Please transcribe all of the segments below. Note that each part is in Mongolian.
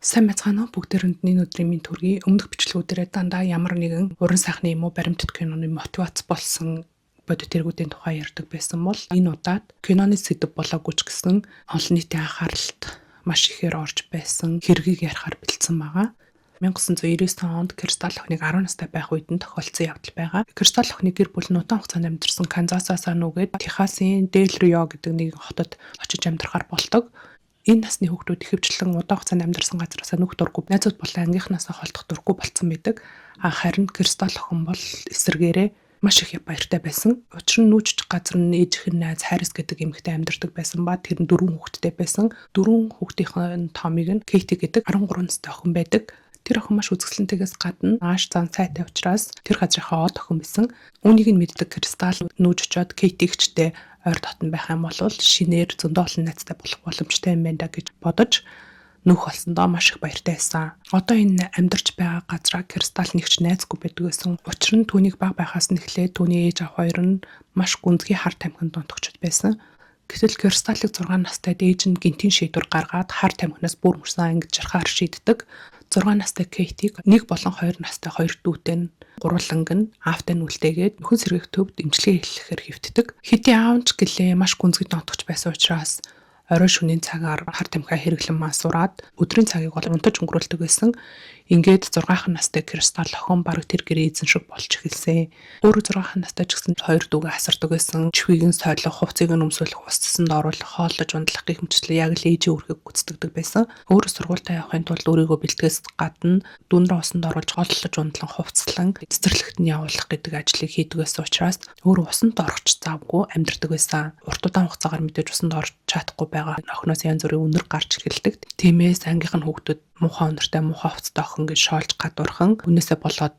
Сайн байцгаана уу? Бүгдээрэнд энэ өдрийн минь төргий. Өмнөх бичлэгүүдээр дандаа ямар нэгэн уран сайхны юм уу баримтат киноны мотивац болсон бодит тэргүүдийн тухай ярьдаг байсан бол энэ удаад киноны сэдэв болоогүй ч гэсэн олон нийтийн анхааралд маш ихээр орж байсан хэргийг ярихаар бэлдсэн байгаа. 1999 онд Кристал охиныг 10 настай байх үед нь тохиолдсон явдал байгаа. Кристал охины гэр бүл нутаан хугацаанд амьдарсан Канзасаас нүүгээд Техасын Дель Рио гэдэг нэг хотод очиж амьдрахаар болдог. Энэ насны хүүхдүүд ихэвчлэн удаан хугацаанд амьдарсан газараас нүүх дурггүй, найзууд болон ангийнхнаасаа холдох дурггүй болцсон байдаг. Харин Кристал охин бол эсэргээрээ маш их баяртай байсан. Учир нь нүүжчих газар нь ээжийнх нь найз Харрис гэдэг эмэгтэй амьдардаг байсан ба тэр нь 4 хүүхэдтэй байсан. 4 хүүхдийн тоомыг нь Кейти гэдэг 13 настай охин байдаг. Тэр охин маш үзэсгэлэнтэйгээс гадна ааш зан сайтай учраас тэр газрынхаа од охин байсан. Үүнийг нь мэддэг Кристал нүүж очиод Кейтигчтэй ойр дотн байх юм бол шинээр зөндөө олон найзтай болох боломжтой юм байна гэж бодож нүүх болсондоо маш их баяртай байсан. Одоо энэ амьдарч байгаа газраа Кристал нэгч найзгүй байдаг байсан. Учир нь түүнийг баг байхаас нь эхлээд түүний ээж аав хоёр нь маш гүнзгий хар тамхинд донтогчд байсан. Гэтэл Кристалыг 6 настайд ээж нь гинтийн шийдвэр гаргаад хар тамхинаас бүр мөрсөн ангиж жарахаар шийддэг. 6 настай Кейтиг 1 болон 2 настай 2 дүүтэй нь гурванланг нь аавтай нь үлдээгээд нөхөн сэргийх төвд имчилгээ хийхээр хэвтдэг. Хэдий аав нь ч гэлээ маш гүнзгий донтогч байсан учраас орой шөнийн цагаар хар тамхиа хэрэглэн мансураад өдрийн цагийг бол унтаж өнгөрүүлдэг байсан. Ингээд 6 настай Кристал охин бараг тэр гэрээ эзэн шиг болж эхэлсэн. Өөрөө 6 настай ч гэсэн 2 дүүгээ асардаг байсан. Чвийг нь сойлох, хувцсыг нь өмсүүлэх, ус цэсэнд оруулах, хооллож ундлах гэх мэтчлэн яг л ээжийн үрхийг гүйцэтгэдэг байсан. Өөрөө сургуультай явахын тулд өөрийгөө бэлтгэс гадна дүүнрээ усанд оруулж хооллож ундлан, хувцслан цэцэрлэгт нь явуулах гэдэг ажлыг хийдэг байсан учраас өөрөө усанд орохч завгүй амьдардаг байсан. Урт удаан хугацаагаар мэдээж усанд орж чадахгүй байгаа охиноос янз бүрийн үнэр гарч эхэлдэг. Тиймээс ангийнх нь хүүхдүүд муухай үнэртэй муухай хувцастай охин гэж шоолж гадуурхан үнээсээ болоод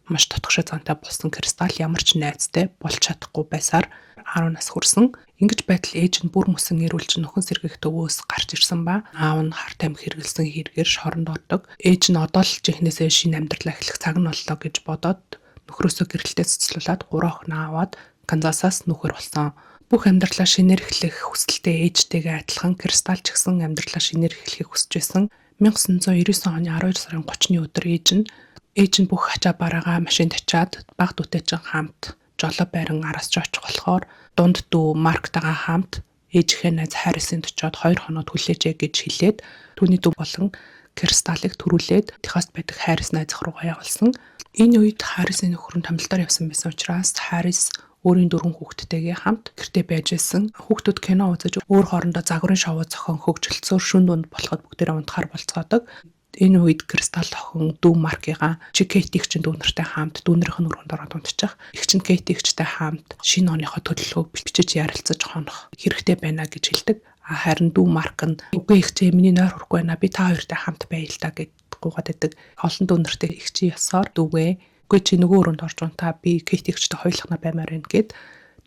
маш тотгошоо зантай болсон Кристал ямар ч найзтай болж чадахгүй байсаар 10 нас хүрсэн. Ингэж байтал ээж нь бүр мөсөн ирүүлж нөхөн сэргийх төвөөс гарч ирсэн ба аав нь хар тамхи хэрэгэлсэн хэрэгээр шоронд ордог. Ээж нь одоо л жихнээсээ шинэ амьдралаа эхлэх цаг нь боллоо гэж бодоод нөхрөөсөө гэрэлтээ цэцлүүлээд 3 охиноо аваад Канзасаас нөхөр болсон. Бүх амьдралаа шинээр эхлэх хүсэлтэй ээжтэйгээ адилхан Кристал ч гэсэн амьдралаа шинээр эхлэхийг хүсэж байсан. 1999 оны 12 сарын 30-ны өдөр ээж нь бүх ачаа бараагаа машинд ачаад баг дүүтэйчин хамт жолоо байран араас ч очих болохоор дунд дүү Марктайгаа хамт ээжийнхээ найз Харрисэнд очиод 2 хоноод хүлээжээ гэж хэлээд түүний дүү болон Кристалыг төрүүлээд Техаст байдаг Харрис найзах руугаа явуулсан. Энэ үед Харрисын нөхөр нь томилдоор явсан байсан учраас Харрис өөрийн 4 хүүхэдтэйгээ хамт гэртээ байж байсан. Хүүхдүүд кино үзэж өөр хоорондоо загварын шоу зохион хөгжилсөөр шүн дунд болоход бүгдээрээ унтахаар болцоодог. Энэ үед Кристал охин дүү Маркигаа чи Кейтиг чинь дүүнэртэй хамт дүүнэрийнх нь өрөөнд ороод унтчих. Их чинь Кейтигчтэй хамт шинэ оныхоо төлөвлөгөөг бичиж ярилцаж хонох хэрэгтэй байна гэж хэлдэг. Харин дүү Марк нь үгүй их чи миний нойр хүрэхгүй байна. Би та хоёртай хамт байя л да гэж гуйгаад байдаг. Олон дүүнэртэй их чи ясаар дүүгээ үгүй чи нөгөө өрөөнд орж унтаа би Кейтигчтэй хоёулахна баймаар байна гэд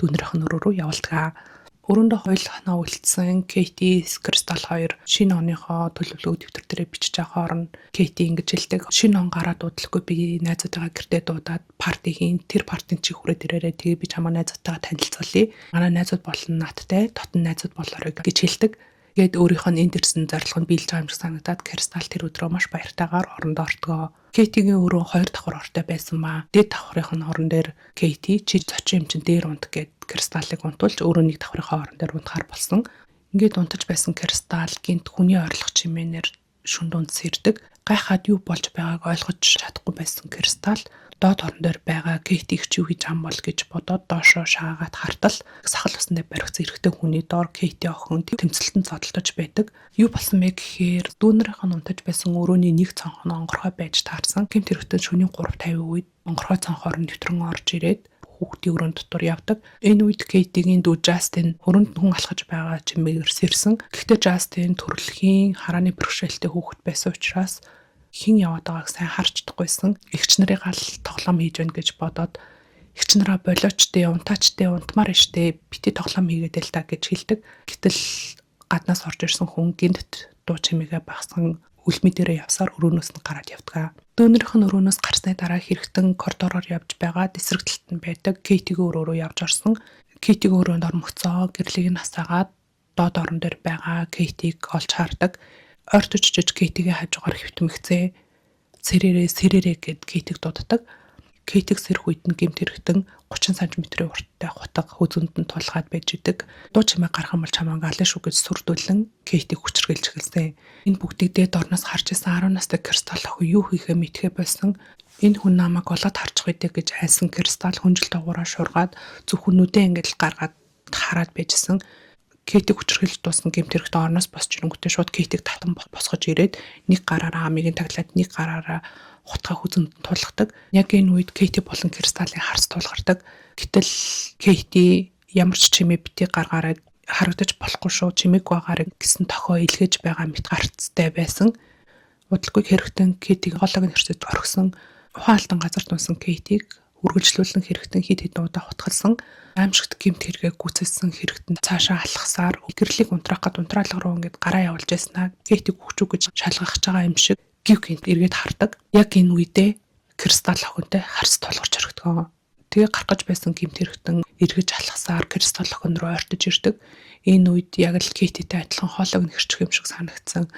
дүүнэрийнх нь өрөө рүү явуулдаг. Өрөөндөө хоёулахнаа үлдсэн Кейти, Кристал хоёр шинэ оныхоо төлөвлөгөө дэвтэр дээрээ бичиж авахаар нь Кейти ингэж хэлдэг. Шинэ он гараад дуудлахгүй би найзуудтайгаа гэртээ дуудаад парти хийн. Тэр партинд чи хүрээд ирээрээ тэгээ би чамаа найзуудтайгаа танилцуулъя. Манай найзууд болон надтай дотн найзууд болоорой гэж хэлдэг. Гээд өөрийнх нь энд ирсэн зорилго нь биелж байгаа юм шиг санагдаад Кристал тэр өдрөө маш баяртайгаар орондоо ортгоо. Кейтигийн өрөө 2 давхар ортой байсан ба дээд давхрын орон дээр Кейти чи зочин юм чин дээр унт гэд Кристалыг унтуулж өөрөө 1 давхрынхаа орон дээр унтахаар болсон. Ингээд унтаж байсан Кристал гинт хүний ойрлох чимээнээр шүнд унд сэрдэг. Гайхаад юу болж байгааг ойлгож чадахгүй байсан Кристал доод орон дээр байгаа Кейтиг ч юу хийж ам бол гэж бодоод доошоо шаагаад хартал сахал усанд баригц эрэхтэй хүний доор Кейти охин тэмцэлтэнд зодтолж байдаг. Юу болсон бэ гэхээр дүүнэрийнх нь унтаж байсан өрөөний нэг цонх нь онгорхой байж таарсан. Гэмт хэрэгтэн шөнийн 3:50 үед онгорхой цонхоор нь нэвтрэн орж ирээд хүүхдийн өрөөнд дотор явдаг. Энэ үед Кейтигийн дүү Жастин өрөөнд хүн алхаж байгаа чимээгээр сэрсэн. Гэхдээ Жастин төрөлхийн харааны бэрхшээлтэй хүүхэд байсан учраас хэн яваад байгааг сайн харж чадахгүйсэн. Эгч нарын гал тоглоом хийж байна гэж бодоод эгч нараа болоочтэй, унтаачтэй, унтмаар штэ бити тоглоом хийгээд л та гэж хэлдэг. Гэтэл гаднаас орж ирсэн хүн гинт дуу чимээгээ багсан үлми дээрээ явсаар өрөөнөөс нь гараад явдаг. Дүүнэрийнх нь өрөөнөөс гарсны дараа хэрэгтэн коридороор явж байгаад эсрэг талд нь байдаг Кейтигийн өрөө рүү явж орсон. Кейтигийн өрөөнд ормогцоо гэрлийг нь хасаагаад доод орон дээр байгаа Кейтиг олж хардаг. ойртож Кейтигээ хажуугаар хөвтмөгцөө сэрээрээ гэд Кейтиг дууддаг. Кейтиг сэрх үед нь гэмт хэрэгтэн 30 см-ийн урттай хутга хözөнд нь тулгаад байж идэг. Дуу чимээ гарах юм бол чамаа гална шүү гэж сүрдүүлэн Кейтиг хүчрхийлж эхэлсэн. Энэ бүгдийг дээд орноос харж исэн 10 настай Кристал охин юу хийхээ мэдхээ болсон. Энэ хүн намайг олоод харчих үедээ гэж айсан Кристал хүнжил доогоороо шургаад зөвхөн нүдээ ингээд гаргаад хараад байжсэн. Кейтиг хүчрхийлж дууссан гэмт хэрэгт орноос босч ирэнгүүтээ шууд Кейтиг татан босгож ирээд нэг гараараа амийг нь таглаад нэг гараараа хутгаа хүзэнд тулгадаг. Яг энэ үед Кейти болон Кристалын харц тулгардаг. Гэтэл Кейти ямар ч чимээ битгий гаргаараа харагдаж болохгүй шүү. Чимээг байгаараа гэсэн тохио илгээж байгаа мэт гарцтай байсан. Удалгүй хэрэгтэн Кейтиг хоолойг нь хэрчэж орхисон. Ухаалтан газар дунсан Кейтиг үргэлжлүүлэн хэрэгтэн хид хідэн удаа хутгалсан. Аимшигт гэмт хэрэгээ гүйцэлсэн хэрэгтэн цаашаа алхасаар гэрлийг унтраахад унтраалга руу ингээд гараа явуулж байснаа Кейтиг өгчүү гэж шалгах байгаа юм шиг гівгэнт эргээд хардаг. Яг энэ үедээ Кристал охинтой харц тулгарч орхидог. Тэгээ гарах гэж байсан гэмт хэрэгтэн эргэж алхасаар Кристал охин руу ойртож ирдэг. Энэ үед яг л Кейтитэй адилхан хоолойг нь хэрчих юм шиг санагдсан.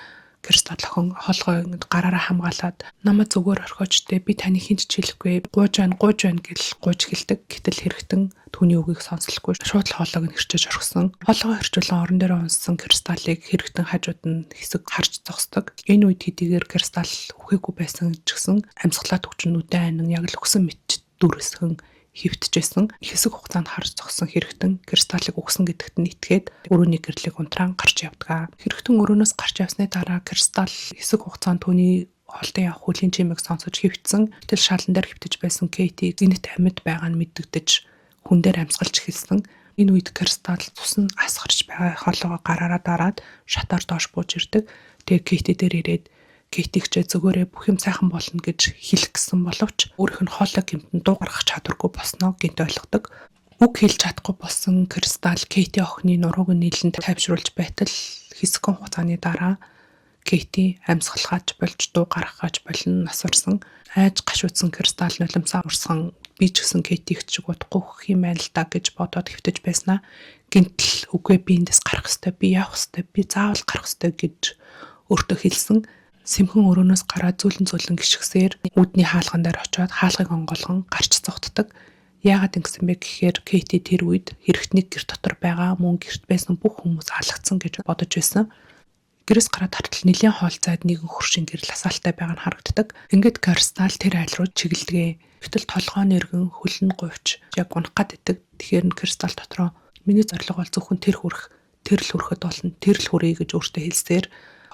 Кристал охин хоолгой гараараа хамгаалаад намайг зүгээр орхиож дээ, би таны хинч хэлэхгүй, гууж байна гэл гууж хэлдэг. Гэтэл хэрэгтэн түүний үгийг сонслохгүй шууд хоолойг нь хэрчэж орхисон. Хоолойгоо хэрчүүлэн орон дээр унсан Кристалыг хэрэгтэн хажууд нь хэсэг харж зогсдог. Энэ үед хэдийгээр Кристал үхээгүй байсан ч гэсэн амьсгалаа төгчн үдэн анин яг л өгсөн мэт дүрсгэн хөвтжсэн. Хэсэг хугацаанд харж зогсон хэрэгтэн Кристалыг өгсөн гэдэгт нь итгээд өрөөний гэрлийг унтраан гарч явдаг. Хэрэгтэн өрөөнөөс гарч явсны дараа Кристал хэсэг хугацаанд түүний холдон явах хөлийн чимээг сонсож хөвтсөн. Тэгэл шалан дээр хөвтөж байсан Кейти зэнэт амьд байгаа нь мэддэгдэж хүн дээр амьсгалж эхэлсэн. Энэ үед Кристал цус нь асгарч байгаа хоолойгоо гараараа дараад шатаар доош бууж ирдэг. Тэгээ Кейти дээр ирээд Кейтиг ч зөвгөөрөө бүх юм сайхан болно гэж хэлэх гэсэн боловч өөрийнх нь хоолой гэмтэн дуу гаргах чадваргүй болсноо гинт ойлгодог. Үг хэлж чадахгүй болсон Кристал Кейти охины нурууг нийлэн тайвшруулж байтал хэсэгэн хугацааны дараа Кейти амьсгалахаач болж дуу гаргахаач болон насварсан. Айж гашуудсан Кристал нулимсаа урсган би ч гэсэн Кейтиг ч удахгүй хөх юм байна л да гэж бодоод хөвтөж байснаа гинтл үгүй би эндээс гарах ёстой, би явах ёстой, би заавал гарах ёстой гэж өөртөө хэлсэн. Сэмхэн өрөөнөөс гараад зүүлэн гიშгсээр үүдний хаалган дээр очиод хаалгыг онгоолгон гарч цогтдаг. Яагаад ингэсэн бэ гэхээр Кейти тэр үед хэрэгтний гэр дотор байгаа мөн гэрт байсан бүх хүмүүс алгацсан гэж бодож байсан. Гэрээс гараад тартал нэлийн хоолцоод нэгэн хөршин гэрэл асаалтай байгаа нь харагддаг. Ингээд Кристал тэр айл руу чигэлдэгэ. Гэтэл толгойн эргэн хөлн говьч яг унах гад идэг. Тэгэхээр нь Кристал дотроо миний зорилго бол зөвхөн тэр л хүрэхэд болно. Тэр л хүрээ гэж өөртөө хэлсээр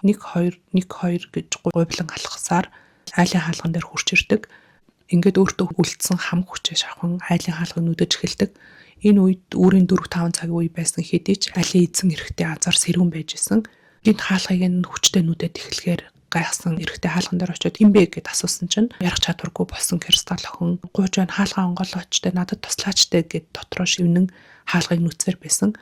1 2 гэж гуйблан алхасаар айлын хаалган дээр хурч ирдэг. Ингээд өөртөө үлдсэн хам хүчээ шавхан айлын хаалгыг нүдэж эхэлдэг. Энэ үед өөрийн 4-5 цагийн үе байсан хэдий ч айлын эзэн эрэгтэй азар сэрүүн байж исэн. Гинт хаалгыг нь хүчтэй нүдэд эхлэхээр гайхсан эрэгтэй хаалган дээр очиод "Хин бэ?" гэд асуусан чинь ярах чадваргүй болсон Кристал охин "Гууж байна, хаалгаа онгоолгоочтой, надад туслаачтай" гэд дотроо шивнэн хаалгыг нүцээр байсан.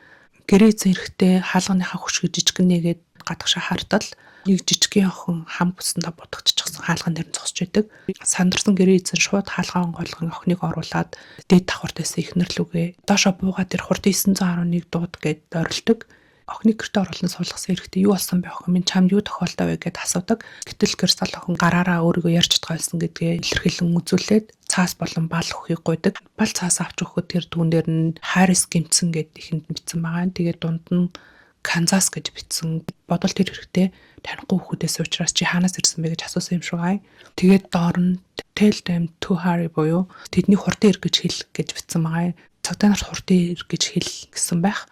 Гэрээ эзэн эрэгтэй хаалганыхаа хүчийг жижигэн нэгээд гадагшаа хардал нэг жижигхэн охин хам бүсэндээ бодогдчихсан хаалган дээр зогсож байдаг. Сандарсан гэрээ эзэн шууд хаалгаа онгойлгон охиныг оруулаад дээд давхартаас ихнэрлүүгээ доошо буугаад ир хурд 911 дууд гэд ойролдог. Охины гэрте оруулан суулгасан эрэгтэй "Юу болсон бэ охин минь, чамд юу тохиолдов вэ?" гэд асуудаг. Гэтэл Кристал охин гараараа өөрийгөө ярьж чадгаалсан гэдгээ илэрхийлэн үзүүлээд цаас болон бал өхийг гуйдаг. Бал цаас авч өгөхөд тэр түүн дээр нь Харрис гэмтсэн гэд ихэнд бичсэн байгаа. Тэгээд дунд нь Канзас гэж бичсэн. Бодвол тэр хэрэгтэй танихгүй хүүхдээс учраас чи хаанаас ирсэн бэ гэж асуусан юм шиг аа. Тэгээд доор нь Tell them to hurry буюу тэдний хурдан ир гэж хэл гэж бичсэн байгаа. Цагдаа нарт хурдан ир гэж хэл гэсэн байх.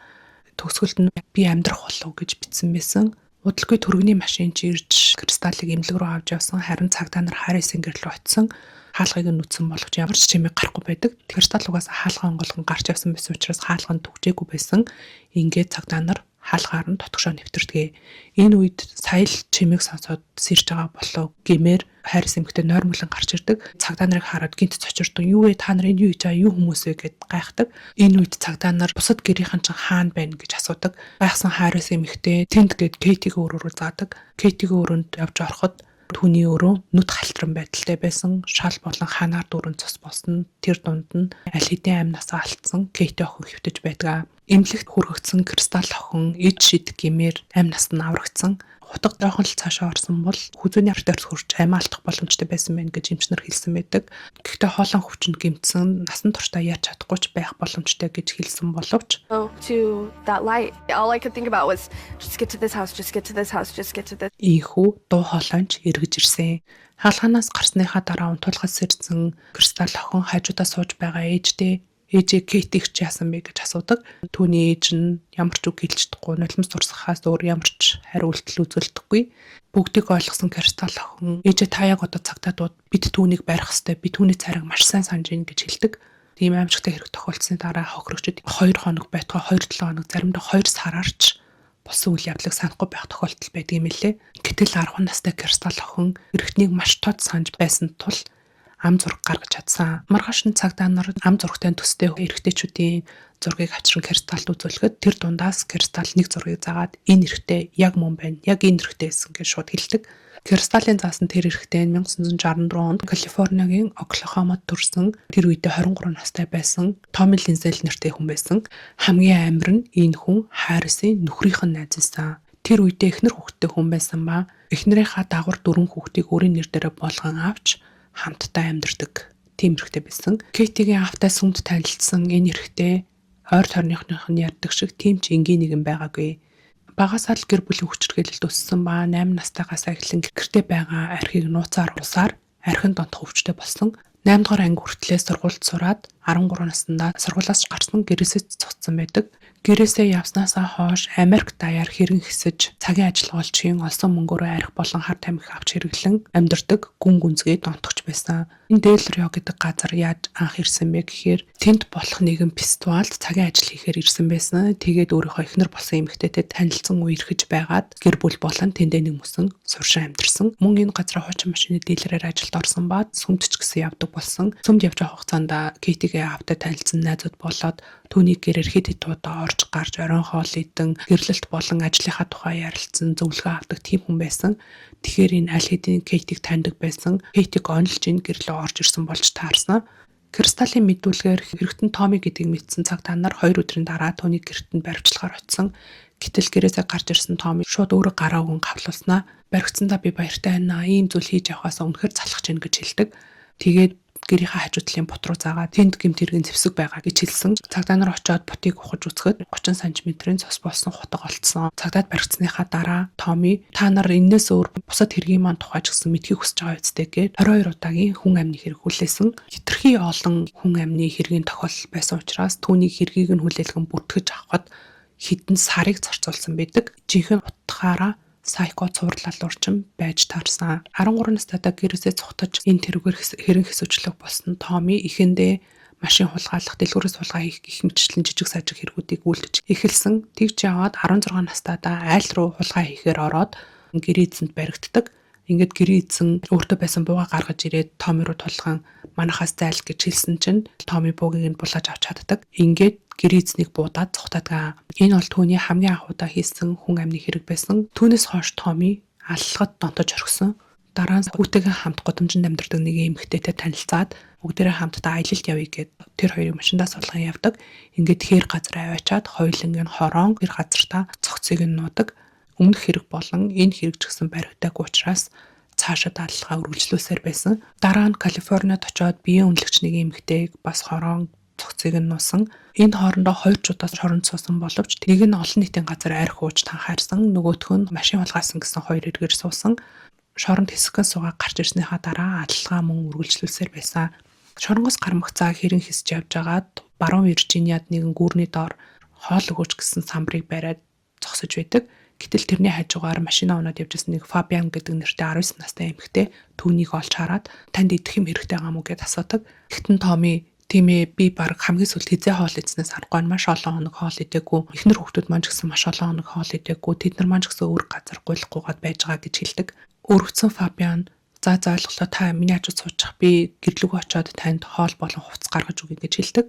Төгсгөлд нь би амьдрах болов гэж бичсэн байсан. Удалгүй түргэний машин чи ирж Кристалыг эмнэлэг рүү авч явсан. Харин цагдаа нар Харрисын гэрэл рүү очсон. Хаалгыг нь нүцэн боловч ямар ч чимээ гарахгүй байдаг. Кристал угаасаа хаалгаа онгоолгон гарч явсан байсан учраас хаалга нь түгжээгүй байсан. Ингээд цагдаа нар хаалгаар нь дотгошоо нэвтэрдэг. Энэ үед сая л чимээг сонсоод сэрж байгаа болов гэмээр Харрис эмэгтэй нойрмолон гарч ирдэг. Цагдаа нарыг хараад гинт цочирдон "Юу вэ? Та нар энэ юу хийж байгаа? Юу хүмүүс вэ?" гэд гайхдаг. Энэ үед цагдаа нар бусад гэрийнхэн чинь хаана байна гэж асуудаг. Гайхсан Харрис эмэгтэй тэнд гээд Кейтигээ өрөөрөө заадаг. Кейтигээ өрөөнд явж ороход түүний өрөө нүд халтран байдалтай байсан. Шал болон ханаар дүүрэн цус болсон. Тэр дунд нь аль хэдийн амнасаа алдсан Кейти охин хөвтөж байдаг. Эмнэлэгт хүргэгдсэн Кристал охин эд шид гэмээр амнаас нь аврагдсан. хутга жоохон л цаашаа орсон бол хүзүүний артерт хүрч амиа алдах боломжтой байсан байна гэж эмчнэр хэлсэн байдаг. Гэхдээ хоолой хөвчөнд гэмтсэн насан туршдаа яаж чадахгүй ч байх боломжтой гэж хэлсэн боловч to that light. All I could think about was just get to this house, just get to this house, just get to this. Ийхүү дуу хоолойч эргэж ирсэн. Хаалганаас гарсныхаа дараа унтуулгаас ирсэн Кристал охин хажуудаа сууж байгаа ээжээ Кейтийг ч яасан бэ гэж асуудаг. Түүний ээж нь ямар ч үг хэлж чадахгүй, нулимс дурсахаас өөр ямар ч хариу үйлдэл үзүүлдэггүй. Бүгдийг ойлгосон Кристал охин ээжээ та яг одоо цагтаа дууд бид түүнийг барих ёстой, би түүний царайг маш сайн санаж байна гэж хэлдэг. Тийм аимшигтай хэрэг тохиолдсны дараа хохирогчид 2 хоног байтугай 2-7 хоног заримдаа 2 сараарч болсон үйл явдлыг санахгүй байх тохиолдол байдаг юм лээ. Гэтэл 10 настай Кристал охин эрэгтнийг маш тод санаж байсан тул ам зураг гаргаж чадсан. Маргааш нь цагдаа нар ам зурагтай төстэй эрэгтэйчүүдийн зургийг авчран Кристалд үзүүлэхэд тэр дундаас Кристал нэг зургийг заагаад энэ эрэгтэй яг мөн байна. Яг энэ эрэгтэй байсан гэж шууд хэлдэг. Кристалын заасан тэр эрэгтэй нь 1964 онд Калифорниагийн Оклахомад төрсэн. Тэр үедээ 23 настай байсан. Томми Линзел нэртэй хүн байсан. Хамгийн амар нь энэ хүн Харрисын нөхрийнх нь найзсан. Тэр үедээ эхнэр хүүхэдтэй хүн байсан ба эхнэрийнхаа дагавар 4 хүүхдийг өөрийн нэр дээр болгон авч хамтдаа амьдардаг. Тийм эрэгтэй байсан. Кейтигийн автаа сүмд танилцсан энэ эрэгтэй ойр тойрныхных нь ярьдаг шиг тийм ч энгийн нэгэн байгаагүй. Багасаа л гэр бүлийн хүчирхээлэлд өссөн ба 8 настайгаас эхлэн гэртээ байгаа архийг нууцаар усаар архин донтох өвчтэй болсон. 8 дугаар анги хүртлээр сургуульд сураад 13 наснда сургуулиас гарсан гэрээсээ цуцсан байдаг. Гэрээсээ явснаасаа хойш Америк даяар хэрэн хэсэж цагийн ажиллагаалчийн олсон мөнгөөрөө арх болон хар тамхи авч хэрэглэн амьдардаг гүн гүнзгий донтогч байсан. Энэ Делрио гэдэг газар яаж анх ирсэн бэ гэхээр тэнд болох нэгэн фестивальд цагийн ажил хийхээр ирсэн байсан. Тэгээд өөрийнхөө эхнэр болсон эмэгтэйтэй танилцсан үерхэж байгаад гэр бүл болон тэндээ нэг мөсөн суршин амьдарсан. Мөн энэ газар хуучин машины дилерээр ажилд орсон ба сүмд ч гэсэн явдаг болсон. Сүмд явж байгаа хугацаанд Кейтигийн автаа танилцсан найзууд болоод түүний гэрээр хэд хэд удаа орж гарч оройн хоол идэн гэрлэлт болон ажлынхаа тухай ярилцсан зөвлөгөө авдаг тийм хүн байсан. Тэгэхээр энэ аль хэдийн Кейтиг таньдаг байсан. Кейтиг онолж энэ гэрлөө орж ирсэн болж таарсан. Кристалын мэдүүлгээр хэрэгтэн Томми гэдгийг мэдсэн цагтаа нар 2 өдрийн дараа түүний гэртэнд баривчлагаар очсон. Гэтэл гэрээсээ гарч ирсэн Томми шууд өөрөө гараа өгөн гавлуулснаа баригдсандаа би баяртай байна. Ийм зүйл хийж явахаас өмнөхөр залхаж гин гэж хэлдэг. Тэгээд гэрийнхаа хажуу талын бут руу заагаад тэнд гэмт хэргийн зэвсэг байгаа гэж хэлсэн. Цагдаа нар очиод бутыг ухаж үзэхэд 30 см-ийн цус болсон хутга олдсон. Цагдаад баригдсныхаа дараа Томми та нар энээс өөр бусад хэргийн маань тухай ч гэсэн мэдхийг хүсэж байгаа үстэй гээд 22 удаагийн хүн амны хэрэг хүлээсэн. Хитрхи олон хүн амны хэргийн тохиолдол байсан учраас түүний хэргийг нь хүлээлгэн бүртгэж авахд хэдэн сарыг зарцуулсан байдаг. Жинхэнэ утгаараа сайко цувралал урчим байж таарсан. 13 настайдаа гэрээсээ цухтаж энэ тэрүүгээр хэрэн хэсвчлэг болсон Томми ихэндээ машин хулгайлах, дэлгүүрээс хулгай хийх гэх мэтчлэн жижиг сажиг хэрэгүүдийг үйлдэж эхэлсэн. Тэгж яваад 16 настайдаа айл руу хулгай хийхээр ороод гэрээ эзэнд баригддаг. Ингээд гэрээ эзэн өөртөө байсан бууга гаргаж ирээд Томми руу тулган манахаас зайл гэж хэлсэн чинь Томми буугийг нь булааж авч чаддаг. Ингээд гэрээ эзнийг буудаад цухтаадаг. Энэ бол түүний хамгийн анх удаа хийсэн хүн амны хэрэг байсан. Түүнээс хойш Томми аллагад донтож орхисон. Дараа нь хүүтэйгээ хамт годомжинд амьдардаг нэг эмэгтэйтэй танилцаад бүгдээрээ хамтдаа аялалд явъя гэд тэр хоёрыг машиндаа суулган явдаг. Ингээд тэр газар аваачаад хоёулангийн хороон тэр газартаа цогцыг нь нуудаг. Өмнөх хэрэг болон энэ хэрэг ч гэсэн баригдаагүй учраас цаашаа дадлага үргэлжлүүлсээр байсан. Дараа нь Калифорниад очиод биеийн үнэлэгч нэг эмэгтэйг бас хороон цогцыг нь нуусан. Энэ хоорондоо 2 удаас шоронд суусан боловч нэг нь олон нийтийн газар арх ууж танхаарсан, нөгөөх нь машин hulгаасан гэсэн 2 эргээр суусан. Шоронд хэсгэн суугаа гарч ирснийхаа дараа адалгаа мөн үргэлжлүүлсээр байсан. Шоронгоос гармах цаа хэрэн хэсэж явж байгаад баруун Виржиниад нэгэн гүүрний доор хоол өгөөч гэсэн самбарыг бариад зогсож байдаг. Гэтэл тэрний хажуугаар машина унаад явж байсан нэг Фабиан гэдэг нэртэй 19 настай эмэгтэй түүнийг олж хараад танд идэх юм хэрэгтэй байгаа мó гэд асуудаг. Тэгтэн Томми тийм ээ би баг хамгийн сүүлд хизээ хоол идснээс харахгүй маш олон хоног хоол идээгүй. Эхнэр хүүхдүүд маань ч гэсэн маш олон хоног хоол идээгүй. Тэд нар маань ч гэсэн өөр газар гуйлахгүйгээд байж байгаа гэж хэлдэг. Өргөцсөн Фабиан за ойлголоо та миний хажууд суучих би гэрлүүгөө очиод танд хоол болон хувцас гаргаж өгье гэж хэлдэг.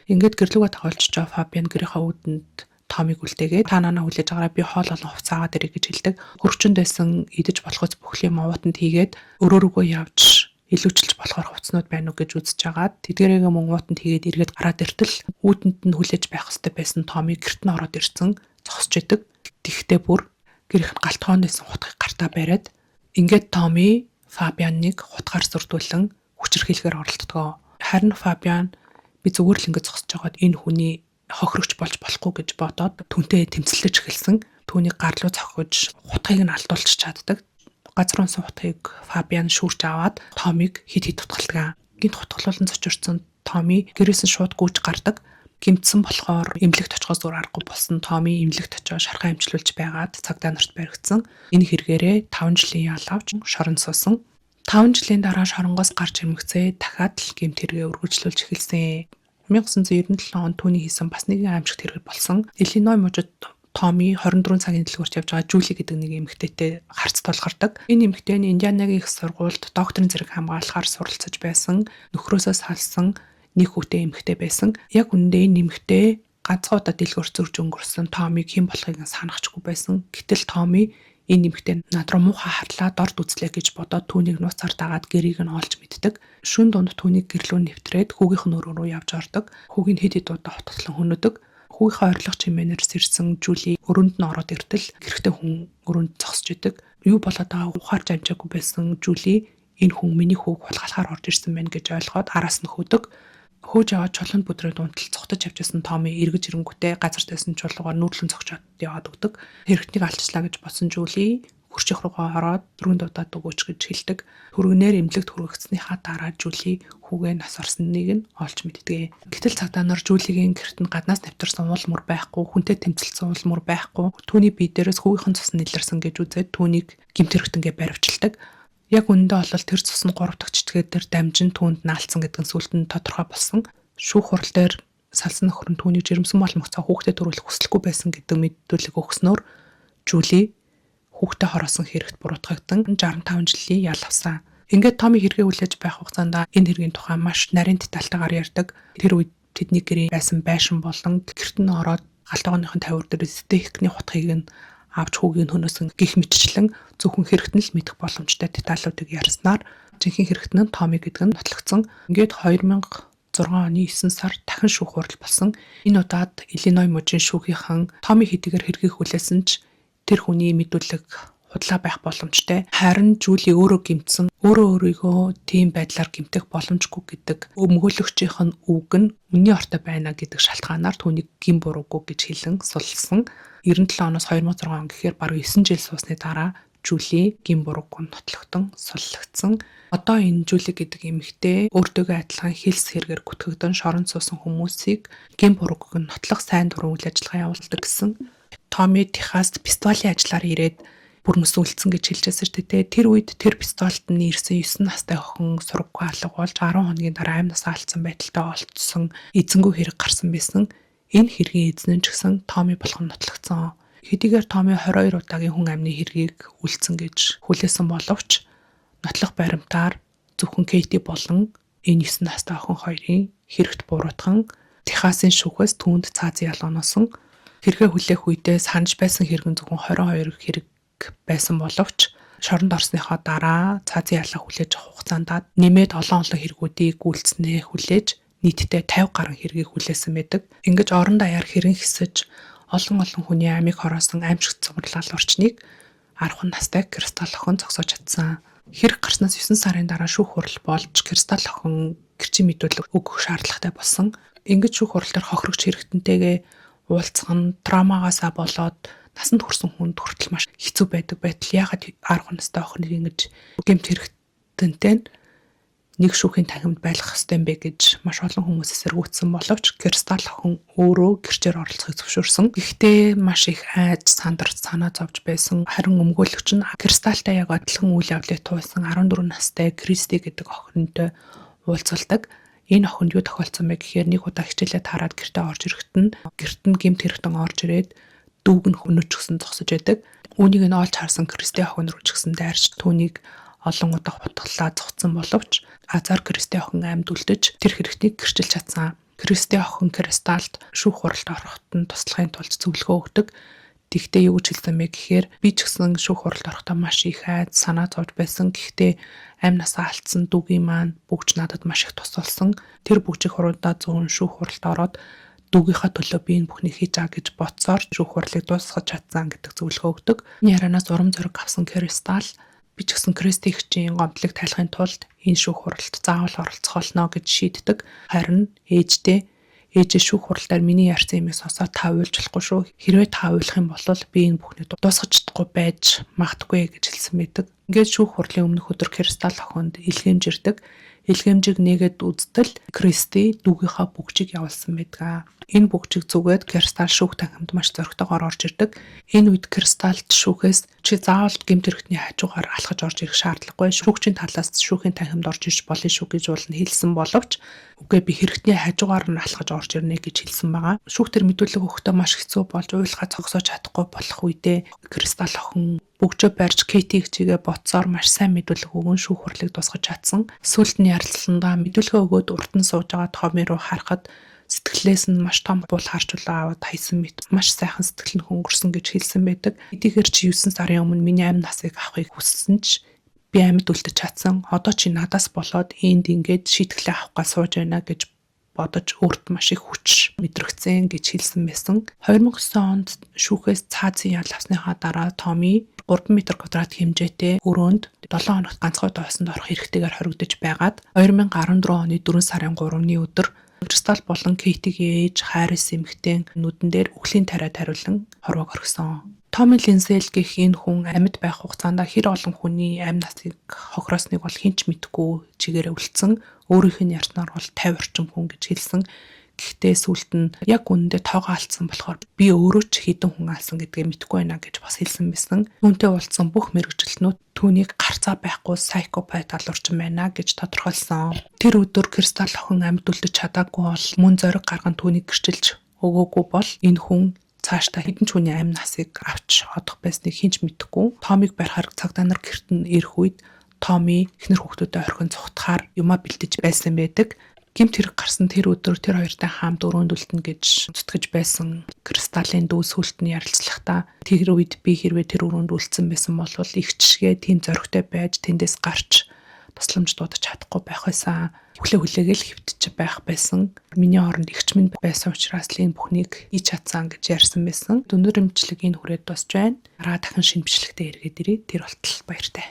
Ингээд гэрлүүгөө тохиолчжоо Фабиан гэрийнхаа үүдэнд Томмиг үлдээгээд та наанаа хүлээж агараа би хоол болон хувцас аваад ирэх гэж хэлдэг. Хөрчөнд байсан идэж болохоос бүхлийн мовотонд хийгээд өрөөргөө явж илүүчилж болохоор хувцснууд байна уу гэж үзэж агаад тэдгэрээгээ мөн уутанд хийгээд эргээд гараад иртэл үүдэнд нь хүлээж байх хэрэгтэй байсан Томми гэрт нь ороод ирсэн зогсож идэг. Тэгхдээ бүр гэрийнх нь галтгоонд байсан хутгийг гартаа бариад ингээд Томи Фабианыг хутгаар зөрдүүлэн хүчирхийлэхээр оролддог. Харин Фабиан би зүгээр л ингэж зогсож байгаад энэ хүний хохирогч болж болохгүй гэж бодоод түүнтэй тэмцэлж эхэлсэн. Түүнийг гар руу цохиж хутгийг нь алдуулчих чаддаг. Газар унсан хутгийг Фабиан шүүрч аваад Томиг хит хит тутгалдаг. Гинт хутгалуулан зочирсон Томи гэрээс нь шууд гүйж гардаг. Гимтсэн болохоор эмнэлэгт очихоос зур аргагүй болсон Томи эмнэлэгт очиж шархаа эмчлүүлж байгаад цагдаа нарт баригдсан. Энэ хэрэгээрээ 5 жилийн ял авч шоронд суусан. 5 жилийн дараа шоронгоос гарч ирмэгцээ дахиад л гэмт хэрэгээ үргэлжлүүлж эхэлсэн. 1997 онд түүний хийсэн бас нэгэн аимшигт хэрэг болсон. Иллиной мужид Томи 24 цагийн дэлгүүрт явж байгаа Жули гэдэг нэг эмэгтэйтэй харц тулгардаг. Энэ эмэгтэй нь Индианагийн их сургуульд докторийн зэрэг хамгаалахаар суралцаж байсан. Нөхрөөсөө салсан нэг хүүтэй эмэгтэй байсан. Яг үүндээ энэ эмэгтэй ганцхан удаа дэлгүүрт зурж өнгөрсөн Томиг хэн болохыг нь санахчгүй байсан. Гэтэл Томи энэ эмэгтэй над руу муухай харлаа дорд үзлээ гэж бодоод түүнийг нууцаар дагаад гэрийг нь олж мэддэг. Шүн дунд түүнийг гэрлүү нэвтрээд хүүгийнх нь өрөө рүү явж ордог. Хүүгийн хэд хэд удаа хотглон хөнөдөг. Хүүгийнхээ орилго чимээнээр сэрсэн Жули өрөөнд нь ороод иртэл гэрхтээ хүн өрөөнд зогсож идэг. Юу болоод байгааг ухаарч амжаагүй байсан Жули энэ хүн миний хүүг хулгайлахаар орж ирсэн байна гэж ойлгоод араас нь хөдөг. Хөөж яваад чулуунд бүдрээд унтал цогтож явжсэн Томи эргэж ирэнгүүтээ газар дэсэн чулуугаар нүүдлэн цогчоод яваад өгдөг. Хэрэгтнийг алдчихлаа гэж бодсон Жули хурчих руугаа ороод дөрөнд удаад өгөөч гэж хэлдэг. Хөргөнээр эмнэлэгт хүргэснийхаа дараа Жули хүүгээ нас орсныг нь олж мэддэг. Гэтэл цагдаа нар Жулигийн гэрт нь гаднаас навтарсан уул мөр байхгүй, хүнтэй тэмцэлсэн уул мөр байхгүй. Түүний бие дээрээс хүүгийнхэн цус нь илэрсэн гэж үзээд түүнийг гэмт хэрэгтэнгээ баривчилдаг. Яг үүндээ олол тэр цус нь 3 дахь чичгээр дээр дамжин түүнд наалцсан гэдэг нь сүлд нь тодорхой болсон. Шүүх хурал дээр салсан нөхөр нь түүнийг жирэмсэн болмогцоо хүүхдэд төрүүлэх хүсэлгүй байсан гэдэг мэдүүлэг өгснөөр Жули хүүхдэд хороосон хэрэгт буруутгагдан 65 жилийн ял авсан. Ингээд Томи хэрэгээ хүлээж байх хугацаанд энэ хэргийн тухай маш нарийн детальтайгаар ярьдаг. Тэр үед тэдний гэрийн байсан байшин болон гэрт нь ороод галтгооныхын тавир дээр стейкний хутгийг нь авч хүүгийн хөнөөсөн гих мэтчлэн зөвхөн хэрэгт нь л мэдэх боломжтой деталлуудыг ярьснаар жинхэнэ хэрэгт нь Томи гэдэг нь нотлогдсон. Ингээд 2006 оны 9 сар дахин шүүх хурал болсон. Энэ удаад Иллиной мужийн шүүгийнхэн Томи хэдийгээр хэргийг хүлээсэн ч тэр хүний мэдүүлэг худлаа байх боломжтой. Харин Жули өөрөө гэмтсэн, өөрийгөө тийм байдлаар гэмтэх боломжгүй гэдэг өмгөөлөгчийнх нь үг нь үнний ортой байна гэдэг шалтгаанаар түүнийг гин буруугүй гэж хэлэн сулсан. 97 оноос 2006 он гэхээр баруун 9 жил суусны дараа Жули гин буруугүй нотлогдсон, суллагдсан. Одоо энэ Жули гэдэг эмэгтэй өөртөөгөө адилхан хэлс хэрэгээр гүтгэгдэн шоронд суусан хүмүүсийг гин буруугүй нотлох сайн дурын үйл ажиллагаа явуулдаг гэсэн. Томи Техаст пистолийн ажиллаар ирээд бүр мөсөлдсөн гэж хэлжсэн шүү дээ. Тэр үед тэр пистолд нь ирсэн 9 настай охин сургаггүй алга болж 10 хоногийн дараа амнаас алдсан байдалтай олдсон эзэнгүй хэрэг гарсан байсан. Энэ хэргийн эзэн нь ч гэсэн Томи болох нь нотлогдсон. Хэдийгээр Томи 22 удаагийн хүн амны хэргийг үлдсэн гэж хүлээсэн боловч нотлох баримтаар зөвхөн Кейти болон энэ 9 настай охин хоёрын хэрэгт буруутган Техасын шүүхээс түүнд цаазын ялгааносон. Хэрэгээ хүлээх үедээ санаж байсан хэрэг нь зөвхөн 22 хэрэг байсан боловч шоронд орсныхоо дараа цаазын ялгаа хүлээж авах хугацаанд нэмээд олон хэрэгүүдийг гүйлцснээ хүлээж нийтдээ 50 гаруй хэргийг хүлээсэн байдаг. Ингэж орон даяар хэрэн хэсэж олон хүний амийг хороосон аимшигт цувралал орчныг 10 настай Кристал охин зогсоож чадсан. Хэрэг гарснаас 9 сарын дараа шүүх хурал болж Кристал охин гэрчийн мэдүүлэг өгөх шаардлагатай болсон. Ингэж шүүх хурал дээр хохирогч хэрэгтэнтэйгээ уулзах нь травмагаасаа болоод насанд хүрсэн хүнд хүртэл маш хэцүү байдаг байтал ягаад 10 настай охиныг ингэж гэмт хэрэгтэнтэй нэг шүүхийн танхимд байлгах ёстой юм бэ гэж маш олон хүмүүсээс эргүүлсэн боловч Кристал охин өөрөө гэрчээр оролцохыг зөвшөөрсөн. Гэхдээ маш их айж сандарч санаа зовж байсан. Харин өмгөөлөгч нь Кристалтай яг адилхан үйл явдлыг туулсан 14 настай Кристи гэдэг охинтой уулзалдаг. Энэ охинд юу тохиолдсон бэ гэхээр нэг удаа хичээлээ тараад гэртээ орж ирэхэд нь гэмт хэрэгтэн орж ирээд дүүг нь хөнөөчгсөн зогсож байдаг. Үүнийг нь олж харсан Кристи охин руу ч гэсэн дайрч түүнийг олон удаа хутгалаа зогцсон боловч азар Кристи охин амьд үлдэж тэр хэрэгтнийг гэрчилж чадсан. Кристи охин Кристалд шүүх хуралд ороход нь туслахын тулд зөвлөгөө өгдөг. Тэгтээ юу гэж хэлсэн бэ гэхээр би ч гэсэн шүүх хуралд орохдоо маш их айд санаа зовж байсан. Гэхдээ амнасаа алдсан дүүгийн маань бүгж надад маш их тус болсон. Тэр бүгжийг хуруудаа зүүн шүүх хуралд ороод дүүгийнхаа төлөө би энэ бүхнийг хийж байгаа гэж бодсоор шүүх хурлыг дуусгаж чадсан гэдэг зөвлөгөө өгдөг. Энэ ярианаас урам зориг авсан Кристал би ч гэсэн Кристигчийн гомдлыг тайлахын тулд энэ шүүх хуралд заавал оролцох болно гэж шийддэг. Харин ээжээ шүүх хуралдаар миний ярьсан юмыг сонсоод та уйлж болохгүй шүү. Хэрвээ та уйлах юм бол би энэ бүхнийг дуусгаж чадахгүй байж магадгүй гэж хэлсэн байдаг. Ингээд шүүх хурлын өмнөх өдөр Кристал охинд илгээмжирдэг. Илгээмжийг нээгээд үздэл Кристи дүүгийнхаа бүгжийг явуулсан байдаг. Энэ бүгжийг зүгээд Кристал шүүх танхимд маш зоригтойгоор орж ирдэг. Энэ үед Кристалд шүүхээс чи заавал гэмт хэрэгтний хажуугаар алхаж орж ирэх шаардлагагүй. Шүүгчийн талаас шүүхийн танхимд орж ирж болно шүү гэж уулна хэлсэн боловч үгүй би хэрэгтний хажуугаар нь алхаж орж ирнэ гэж хэлсэн байгаа. Шүүхтэр мэдүүлэг өгөхдөө маш хэцүү болж уйлахаа зогсоож чадахгүй болох үедээ Кристал охин бүгжөө барьж Кейти хичээгээ боцоор маш сайн мэдүүлэг өгөн шүүх хурлыг дуусгаж чадсан. Сүүлд нь ярилцлагандаа мэдүүлгээ өгөөд урд нь сууж байгаа Томи руу харахад сэтгэлээс нь маш том буул харжуулаа аваад хайсан мэт маш сайхан сэтгэл нь хөнгөрсөн гэж хэлсэн байдаг. Эдгээр чи 9 сарын өмнө миний амь насыг авахыг хүссэн ч би амьд үлдэж чадсан. Одоо чи надаас болоод энд ингээд шийтгэлээ авахгаа сууж байна гэж бодож өөрт маш их хүч мэдрэгцэн гэж хэлсэн байсан. 2009 онд шүүхээс цаазын ял авсныхаа дараа Томи 3 м квадрат хэмжээтэй өрөөнд 7 хоногт ганцхан доосонд орох эрхтэйгээр хоригдож байгаад 2014 оны 4 сарын 3-ны өдөр Кристал болон Кейтигийн ээж Харрис эмэгтэй нүдэн дээр үхлийн тариад хариулан хорвоог орхисон. Томи Линзел гэх энэ хүн амьд байх хугацаанд хэр олон хүний амь насыг хохироосныг бол хинч мэдэхгүй чигээрээ үлдсэн. Өөрийнх нь ярьснаар бол 50 орчим хүн гэж хэлсэн. Гэхдээ сүүлд нь яг үнэндээ тоогоо алдсан болохоор би өөрөө ч хэдэн хүн алсан гэдгээ мэдэхгүй байна гэж бас хэлсэн байсан. Түүнтэй уулзсан бүх мэргэжилтнүүд түүнийг гарцаа байхгүй сайкопат алуурчин байна гэж тодорхойлсон. Тэр өдөр Кристал охин амьд үлдэж чадаагүй бол мөн зориг гарган түүнийг гэрчилж өгөөгүй бол энэ хүн цаашдаа хэдэн ч хүний амь насыг авч одох байсныг хинч мэдэхгүй. Томиг барихаар цагдаа нар гэрт нь ирэх үед Томи эхнэр хүүхдүүдэд орхин цухтахаар юмаа бэлдэж байсан байдаг. Гэмт хэрэг гарсан тэр өдөр тэр хоёртай хамт өрөөнд үлдэнэ гэж зүтгэж байсан Кристалын дүү сүлт нь ярилцлагатаа тэр үед би хэрвээ тэр өрөөнд үлдсэн байсан бол ихчгээ тийм зоригтой байж тэндээс гарч тусламж дуудаж чадахгүй байх байсан. Хүлээгээл хөвтөж байх байсан. Миний оронд ихч минь байсан учраас л энэ бүхнийг хийж чадсан гэж ярьсан байсан. Дүнөр эмчлэг энэ хүрээд дуусж байна. Дараа дахин шинэ бичлэгтээ эргээд ирээ. Тэр болтол баяртай.